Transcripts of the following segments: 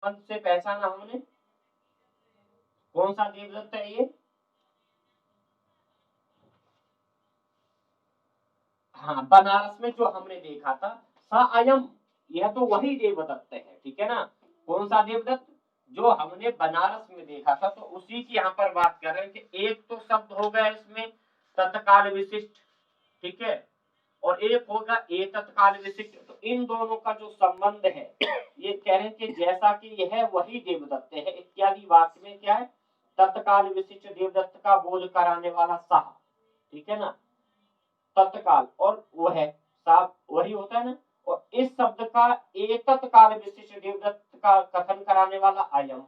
संबंध से पहचाना हमने, कौन सा देवदत्त है ये? हाँ, बनारस में जो हमने देखा था, सा अयम, यह तो वही देवदत्त है, ठीक है ना। कौन सा देवदत्त? जो हमने बनारस में देखा था, तो उसी की यहाँ पर बात कर रहे हैं कि एक तो शब्द हो गया इसमें तत्काल विशिष्ट, ठीक है, और एक होगा ए तत्काल विशिष्ट। तो इन दोनों का जो संबंध है, ये कह रहे हैं कि जैसा कि यह वही देवदत्त है इत्यादि वाक्य में क्या है, तत्काल विशिष्ट देवदत्त का बोध कराने वाला साह, ठीक है ना, तत्काल, और वह साफ वही होता है ना। और इस शब्द का एक तत्काल विशिष्ट देवदत्त का कथन कराने वाला अयम,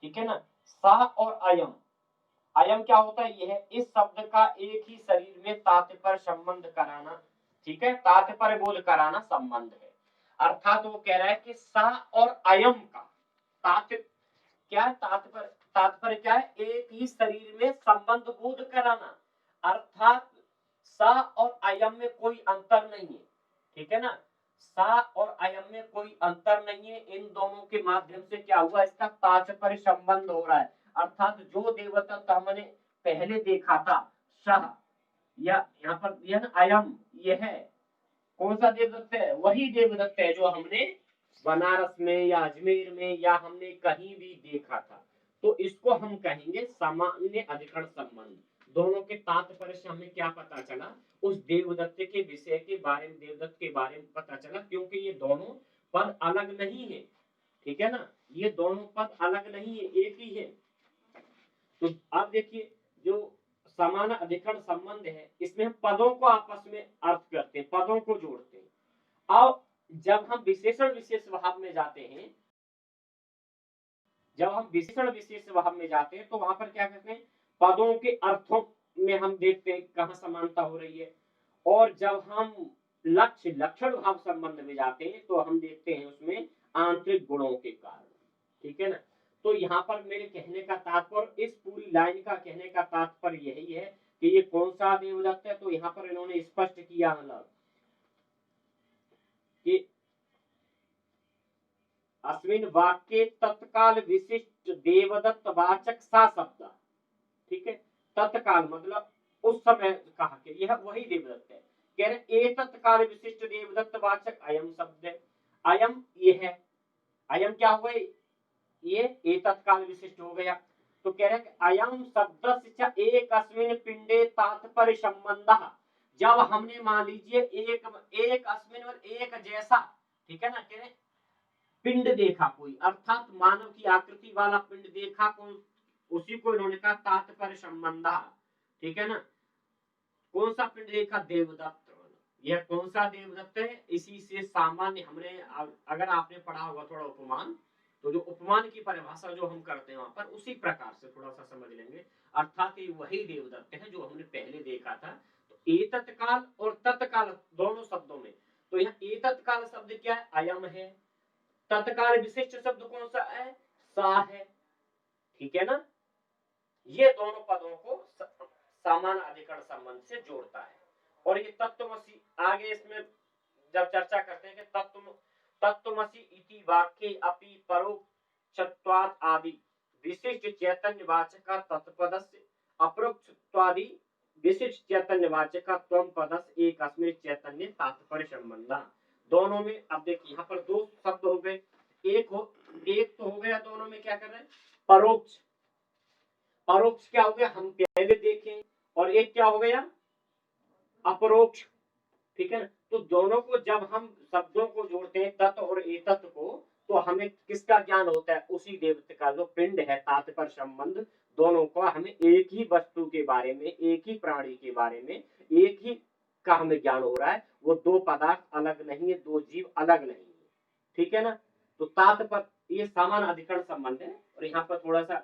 ठीक है ना। सा और अयम, अयम क्या होता है? यह इस शब्द का एक ही शरीर में तात्पर्य संबंध कराना, ठीक है, तात्पर्य बोध कराना संबंध है। अर्थात वो कह रहा है कि सा और अयम का तात्पर्य क्या है? तात्पर्य, तात्पर्य क्या है? एक ही शरीर में संबंध बोध कराना, अर्थात सा और अयम में कोई अंतर नहीं है, ठीक है ना। सा और अयम में कोई अंतर नहीं है, इन दोनों के माध्यम से क्या हुआ, इसका तात्पर्य संबंध हो रहा है। अर्थात जो देवदत्त हमने पहले देखा था, सह, या यहाँ पर दिया ना अयम, यह है कौन सा देवदत्त है? वही देवदत्त है जो हमने बनारस में या अजमेर में या हमने कहीं भी देखा था। तो इसको हम कहेंगे सामान्य अधिकरण संबंध। दोनों के तात्पर्य से हमें क्या पता चला? उस देवदत्त के विषय के बारे में, देवदत्त के बारे में पता चला, क्योंकि ये दोनों पद अलग नहीं है, ठीक है ना, ये दोनों पद अलग नहीं है, एक ही है। तो आप देखिए, जो समान अधिकरण संबंध है, इसमें हम पदों को आपस में अर्थ करते हैं, पदों को जोड़ते हैं। अब जब हम विशेषण विशेष भाव में जाते हैं, जब हम विशेषण विशेष भाव में जाते हैं, तो वहां पर क्या करते हैं, पदों के अर्थों में हम देखते हैं कहाँ समानता हो रही है। और जब हम लक्ष्य लक्षण भाव संबंध में जाते हैं, तो हम देखते हैं उसमें आंतरिक गुणों के कारण, ठीक है ना। तो यहाँ पर मेरे कहने का तात्पर्य, इस पूरी लाइन का कहने का तात्पर्य यही है कि ये कौन सा देवदत्त है। तो यहाँ पर इन्होंने स्पष्ट किया, मतलब कि अस्मिन वाक्य तत्काल विशिष्ट देवदत्त वाचक सा शब्द, ठीक है, तत्काल मतलब उस समय कहा कि यह वही देवदत्त है। कह रहे ए तत्काल विशिष्ट देवदत्त वाचक अयम शब्द है। अयम ये है, अयम क्या हुआ, ये ए तत्काल विशिष्ट हो गया। तो कह रहे हैं अयम शब्द एक अस्मिन पिंडे तात्पर्य संबंध। जब हमने मान लीजिए एक एक अस्मिन और एक जैसा, ठीक है ना, कह रहे पिंड देखा कोई, अर्थात मानव की आकृति वाला पिंड देखा कोई, उसी को इन्होंने कहा तात्पर्य संबंध, ठीक है ना। कौन सा पिंड देखा? देवदत्त। यह कौन सा देवदत्त है? इसी से सामान्य हमने, अगर आपने पढ़ा होगा थोड़ा उपमान, तो जो उपमान की परिभाषा जो हम करते हैं वहां पर, उसी प्रकार से थोड़ा सा समझ लेंगे। अर्थात ये वही देवदत्त है जो हमने पहले देखा था। तो ए तत्काल और तत्काल दोनों शब्दों में, तो यहाँ ए तत्काल शब्द क्या है? अयम है। तत्काल विशिष्ट शब्द कौन सा है? सा है, ठीक है ना। ये दोनों पदों को समान अधिकरण संबंध से जोड़ता है। और ये तत्वमसी, आगे इसमें जब चर्चा करते हैं कि तत्वमसी इति वाक्ये अपि परोक्षत्वाद आदि विशिष्ट चैतन्य वाचक तत्पदस्य अपरोक्षत्वादि विशिष्ट चैतन्य वाचक त्वम पदस्य एक अस्मिन् चैतन्य तात्पर्य संबंध। दोनों में अब देखिए यहाँ पर दो शब्द हो गए, एक तो हो गया, दोनों में क्या कर रहे हैं? परोक्ष, परोक्ष क्या हो गया, हम पहले देखें, और एक क्या हो गया? अपरोक्ष, ठीक है ना। तो दोनों को जब हम शब्दों को जोड़ते हैं, तत्व और एतत्व को, तो हमें किसका ज्ञान होता है? उसी देवता का जो पिंड है, तात्पर्य संबंध, दोनों का हमें एक ही वस्तु के बारे में, एक ही प्राणी के बारे में, एक ही का हमें ज्ञान हो रहा है। वो दो पदार्थ अलग नहीं है, दो जीव अलग नहीं है, ठीक है ना। तो तात्पर्य ये समान अधिकरण संबंध है। और यहाँ पर थोड़ा सा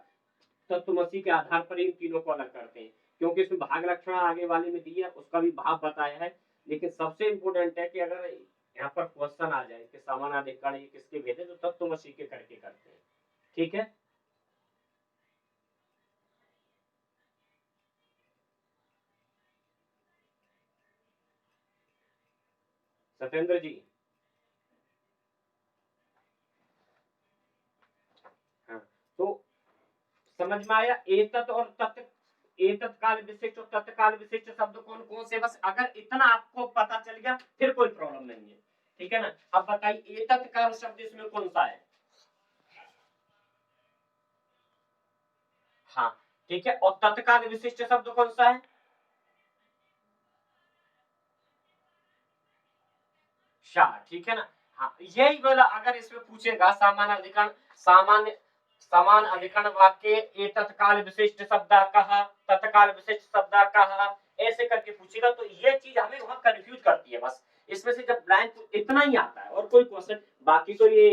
तत्वमसी के आधार पर इन तीनों को अलग करते हैं, क्योंकि इसमें भाग लक्षण आगे वाले में दिया, उसका भी भाव बताया है। लेकिन सबसे इंपोर्टेंट है कि अगर यहाँ पर क्वेश्चन आ जाए कि समानाधिकरण ये किसके भेद है, तो तत्वमसी के करके करते हैं, ठीक है। सत्येंद्र जी, समझ में आया? एतत् और तत्, एतत् काल विशिष्ट और तत्काल विशिष्ट शब्द कौन कौन से, बस अगर इतना आपको पता चल गया फिर कोई प्रॉब्लम नहीं है, ठीक है ना। अब बताइए एतत् काल शब्द इसमें कौन सा है? हाँ ठीक है, और तत्काल विशिष्ट शब्द कौन सा है? शाह, ठीक है ना। हाँ यही बोला, अगर इसमें पूछेगा सामान्य अधिकरण, सामान्य समान अधिकरण वाक्य ये तत्काल विशिष्ट शब्द कहा, तत्काल विशिष्ट शब्द कहा, ऐसे करके पूछेगा तो ये चीज हमें वहां कंफ्यूज करती है। बस इसमें से जब ब्लैंक इतना ही आता है और कोई क्वेश्चन, बाकी तो ये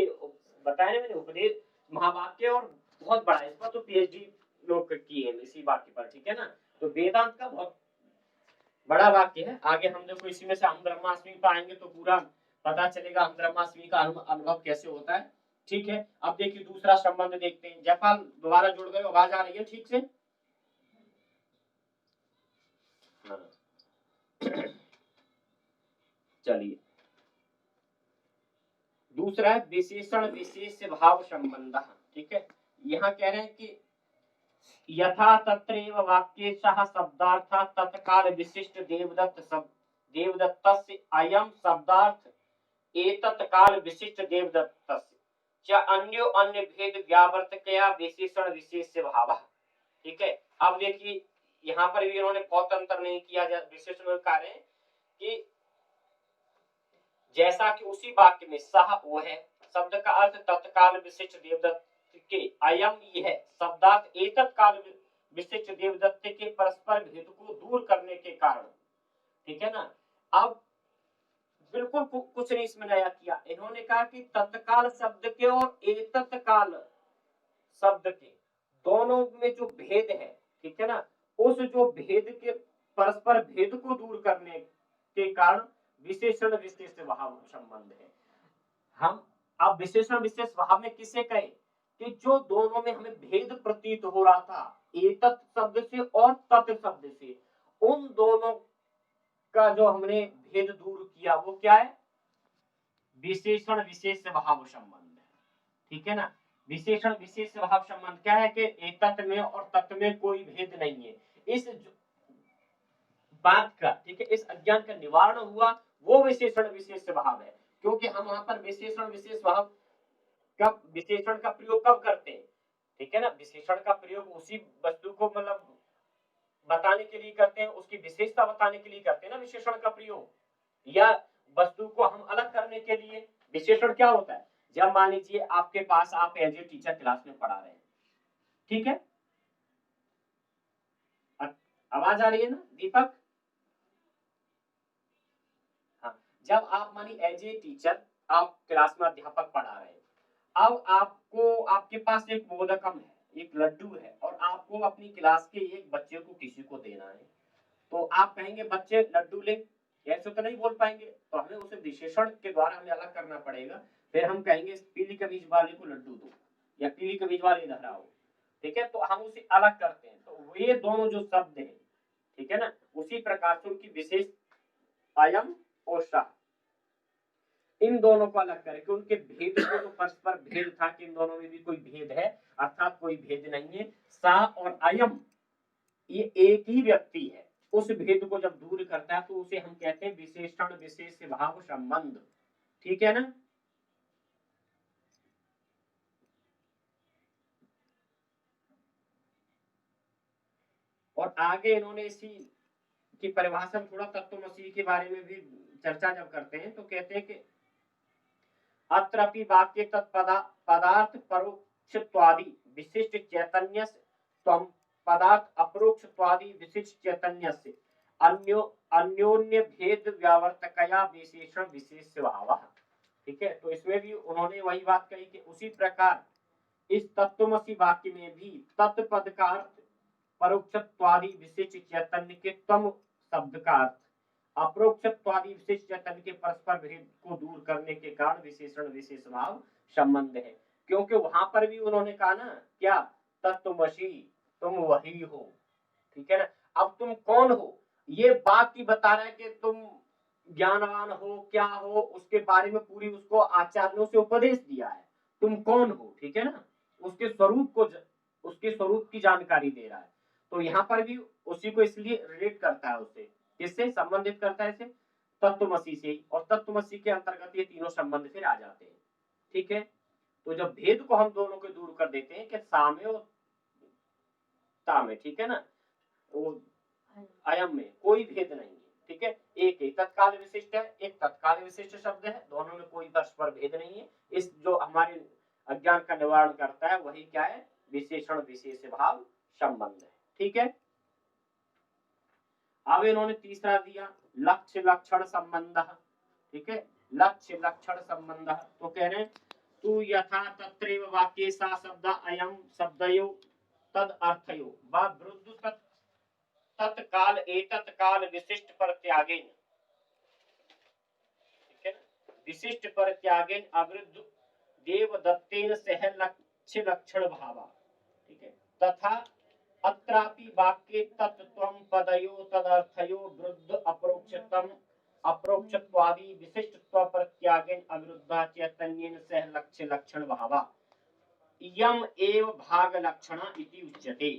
बताया ना मैंने, उपदेश महावाक्य और बहुत बड़ा, इस पर तो पीएचडी लोग की है इसी वाक्य पर, ठीक है ना। तो वेदांत का बहुत बड़ा वाक्य है। आगे हम देखो इसी में से हम ब्रह्मास्मि पर आएंगे तो पूरा पता चलेगा हम ब्रह्मास्मि का अनुभव कैसे होता है, ठीक है। अब देखिए दूसरा संबंध देखते हैं। जयपाल दोबारा जुड़ गए, आवाज आ रही है ठीक से? हाँ। चलिए दूसरा है विशेषण विशेष भाव संबंध, ठीक है। यहाँ कह रहे हैं कि यथा तत्रैव वाक्येशः शब्दार्थः तत्काल विशिष्ट देवदत्त शब्द, देवदत्तस्य अयं शब्दार्थ एतत् काल विशिष्ट देवदत्तस्य च अन्यो अन्य भेद व्यावर्तकया विशेषण विशेष भावः, ठीक है। अब देखिए यहाँ पर भी इन्होंने बहुत अंतर नहीं किया, विशेषण में कह रहे हैं कि जैसा कि उसी वाक्य में सह वो है शब्द का अर्थ तत्काल विशिष्ट देवदत्त के, अयम यह शब्दार्थ एतत् काल विशिष्ट देवदत्त के परस्पर भेद को दूर करने के कारण, ठीक है ना। अब बिल्कुल कुछ नहीं इसमें नया किया, इन्होंने कहा कि तत्काल शब्द के और एतत् काल शब्द के दोनों में जो भेद है, ठीक है ना, उस जो भेद के परस्पर भेद को दूर करने के कारण विशेषण विशेष भाव संबंध है। हम अब विशेषण विशेष भाव में किसे कहें कि जो दोनों में हमें भेद प्रतीत हो रहा था एतत् शब्द से और तत् शब्द से, उन दोनों का जो हमने भेद दूर किया वो क्या है? विशेषण विशेष भाव संबंध, ठीक है ना। विशेषण विशेष भाव संबंध क्या है कि एतत् में और तत् में कोई भेद नहीं है, इस बात का, ठीक है, इस अज्ञान का निवारण हुआ, वो विशेषण विशेष भाव है। क्योंकि हम वहां पर विशेषण विशेष भाव कब, विशेषण का प्रयोग कब करते हैं, ठीक है ना। विशेषण का प्रयोग उसी वस्तु को मतलब बताने के लिए करते हैं, उसकी विशेषता बताने के लिए करते हैं ना विशेषण का प्रयोग, या वस्तु को हम अलग करने के लिए। विशेषण क्या होता है? जब मान लीजिए आपके पास आप एज ए टीचर क्लास में पढ़ा रहे हैं, ठीक है, आवाज आ रही है ना दीपक? हाँ, जब आप मानी एज ए टीचर आप क्लास में अध्यापक पढ़ा रहे हैं, अब आपको आपके पास एक मोदकम है, एक लड्डू है, और आपको अपनी क्लास के एक बच्चे को किसी को देना है, तो आप कहेंगे बच्चे लड्डू ले, ऐसे तो नहीं बोल पाएंगे, तो हमें उसे विशेषण के द्वारा हमें अलग करना पड़ेगा। फिर हम कहेंगे पीली कमीज वाले को लड्डू दो, या पीली कमीज वाले इधर आओ, ठीक है, तो हम उसे अलग करते हैं। तो ये दोनों जो शब्द है, ठीक है ना, उसी प्रकार से उनकी विशेष अयम और सा, इन दोनों को अलग करके उनके भेद को, तो परस्पर भेद था कि इन दोनों में भी कोई भेद है, अर्थात कोई भेद नहीं है। सा और अयम ये एक ही व्यक्ति है, उस भेद को जब दूर करता है तो उसे हम कहते हैं विशेषण विशेष भाव संबंध, ठीक है ना। और आगे इन्होंने इसी की परिभाषा थोड़ा तत्वमसी के बारे में भी चर्चा जब करते हैं तो कहते हैं कि अत्रपि वाक्य पदार्थ परोक्षत्वादि विशिष्ट चैतन्य त्वं पदार्थ अपरोक्षत्वादि विशिष्ट चैतन्य से अन्यो अन्योन्य भेद व्यावर्तकया विशेषण विशेष भाव, ठीक है। तो इसमें भी उन्होंने वही बात कही कि उसी प्रकार इस तत्वमसी वाक्य में भी तत्पद का अर्थ परोक्षत्वादि विशिष्ट चैतन्य के तम शब्द का अर्थ अपरोक्षत्वादि विशिष्ट चैतन्य के परस्पर भेद को दूर करने के कारण विशेषण विशेष भाव संबंध है। क्योंकि वहां पर भी उन्होंने कहा ना क्या, तत्वमसी तुम वही हो, ठीक है ना। अब तुम कौन हो ये बात ही बता रहा है कि तुम ज्ञानवान हो क्या हो, उसके बारे में पूरी उसको आचार्यों से उपदेश दिया है, तुम कौन हो, ठीक है ना। उसके स्वरूप को उसके स्वरूप की जानकारी दे रहा है। तो यहाँ पर भी उसी को इसलिए रिलेट करता है, उससे किससे संबंधित करता है, इसे तत्वमसी से। और तत्वमसी के अंतर्गत ये तीनों संबंध फिर आ जाते हैं। ठीक है, तो जब भेद को हम दोनों को दूर कर देते हैं कि सा में और ता में, ठीक है ना, वो अयम में कोई भेद नहीं है। ठीक है, एक ही तत्काल विशिष्ट है, एक तत्काल विशिष्ट शब्द है, दोनों में कोई परस्पर भेद नहीं है। इस जो हमारे अज्ञान का निवारण करता है वही क्या है, विशेषण विशेष भाव संबंध है। ठीक है, अब इन्होंने तीसरा दिया लक्ष्य लक्षण संबंध। ठीक है, लक्ष्य लक्षण संबंध, तो कह रहे हैं तू यथा तत्रैव वाक्ये सा शब्द अयम शब्दयो तद अर्थयो वा वृद्ध तत्काल एतत्काल विशिष्ट पर त्यागेन, ठीक है, विशिष्ट पर त्यागेन अवृद्ध देवदत्तेन सह लक्ष्य लक्षण भावा। ठीक है, तथा अत्रापि वाक्ये तत्त्वं पदयो तदर्थयो वृद्ध अप्रोक्षतम अप्रोक्षत्वादि विशिष्टत्व पर त्यागेन अविरुद्धा चैतन्येन सह लक्ष्य लक्षण भावा इयम एव भाग लक्षणा इति उच्यते।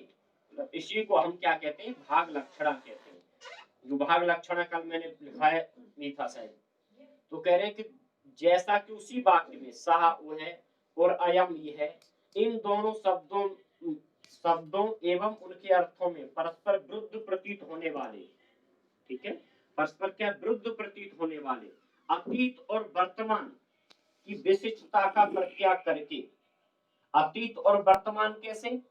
इसी को हम क्या कहते हैं, भाग लक्षणा कहते हैं। जो भाग लक्षणा कल मैंने लिखा है मीठा साहब, तो कह रहे हैं कि जैसा कि उसी वाक्य में सा वो है और अयम ये है, इन दोनों शब्दों एवं उनके अर्थों में परस्पर विरुद्ध प्रतीत होने वाले, ठीक है, परस्पर क्या विरुद्ध प्रतीत होने वाले अतीत और वर्तमान की विशिष्टता का प्रत्याग करके, अतीत और वर्तमान कैसे,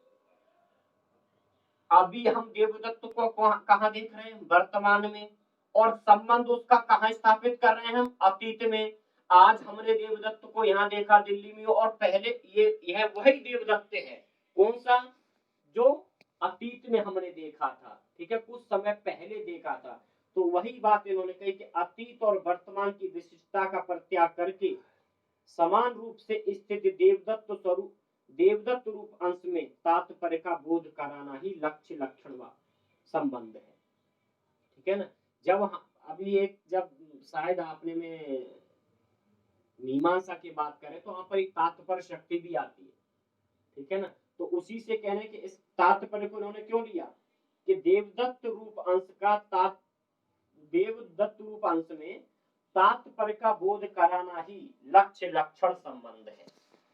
अभी हम देवदत्त को कहाँ देख रहे हैं, वर्तमान में, और संबंध उसका कहाँ स्थापित कर रहे हैं हम, अतीत में। आज हमने देवदत्त को यहाँ देखा दिल्ली में, और पहले यह वही देवदत्त है, कौन सा, जो अतीत में हमने देखा था, ठीक है, कुछ समय पहले देखा था। तो वही बात इन्होंने कही कि अतीत और वर्तमान की विशिष्टता का परित्याग करके समान रूप से स्थित देवदत्त रूप अंश में तात्पर्य का बोध कराना ही लक्ष्य लक्षण संबंध है। ठीक है ना, जब अभी एक जब शायद आपने में मीमांसा की बात करें तो वहां पर एक तात्पर्य शक्ति भी आती है। ठीक है ना, तो उसी से कहने कि इस तात्पर्य को उन्होंने क्यों लिया कि देवदत्त रूप अंश में तात्पर्य का बोध कराना ही लक्ष्य लक्षण संबंध है।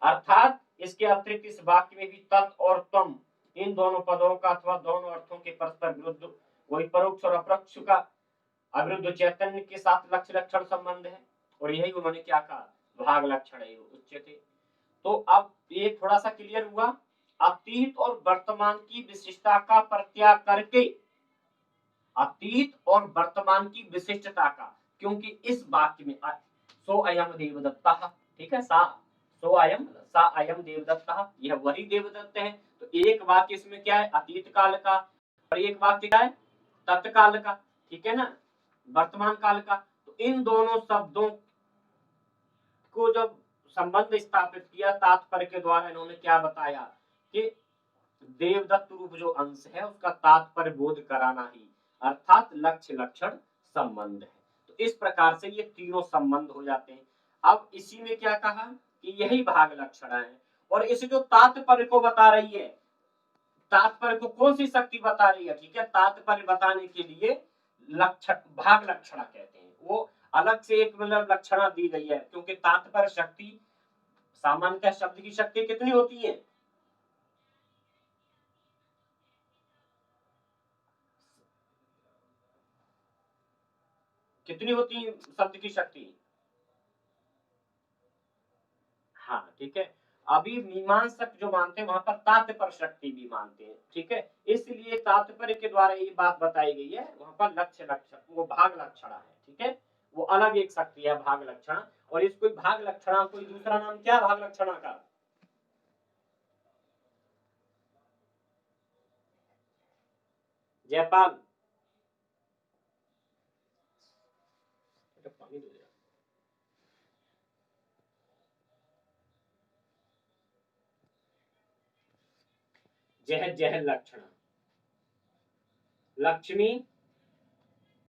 अर्थात इसके अतिरिक्त इस वाक्य में भी तत् और तम इन दोनों पदों का अथवा दोनों अर्थों के परस्पर विरुद्ध वही परोक्ष और अपरोक्ष का अविरुद्ध चैतन्य के साथ लक्ष्य लक्षण संबंध है। और यही उन्होंने क्या कहा, भाग लक्षण उच्यते। तो अब ये थोड़ा सा क्लियर हुआ, अतीत और वर्तमान की विशिष्टता का परित्याग करके, अतीत और वर्तमान की विशिष्टता का, क्योंकि इस वाक्य में सो अयम देवदत्ता, ठीक है, सो अयम देवदत्ता, यह वही देवदत्त है। तो एक वाक्य इसमें क्या है, अतीत काल का, और एक वाक्य क्या है, तत्काल का, ठीक है ना, वर्तमान काल का। तो इन दोनों शब्दों को जब संबंध स्थापित किया तात्पर्य के द्वारा, इन्होंने क्या बताया कि देवदत्त रूप जो अंश है उसका तात्पर्य बोध कराना ही अर्थात लक्ष्य लक्षण संबंध है। तो इस प्रकार से ये तीनों संबंध हो जाते हैं। अब इसी में क्या कहा कि यही भाग लक्षण है, और इस जो तात्पर्य को बता रही है, तात्पर्य को कौन सी शक्ति बता रही है, ठीक है, तात्पर्य बताने के लिए लक्षण भाग लक्षणा कहते हैं। वो अलग से एक मतलब लक्षणा दी गई है, क्योंकि तात्पर्य शक्ति सामान्यतः शब्द की शक्ति कितनी होती है, कितनी होती है शब्द की शक्ति, हाँ ठीक है। अभी मीमांसक जो मानते हैं वहां पर तात्पर्य शक्ति भी मानते हैं, ठीक है, इसलिए तात्पर्य के द्वारा ये बात बताई गई है, वहां पर लक्ष्य लक्षण वो भाग लक्षणा है, ठीक है, वो अलग एक शक्ति है भाग लक्षणा। और इसको भाग लक्षणा कोई दूसरा नाम क्या भाग लक्षणा का, जयपाल पानी दो जरा। जह जह लक्षण, लक्ष्मी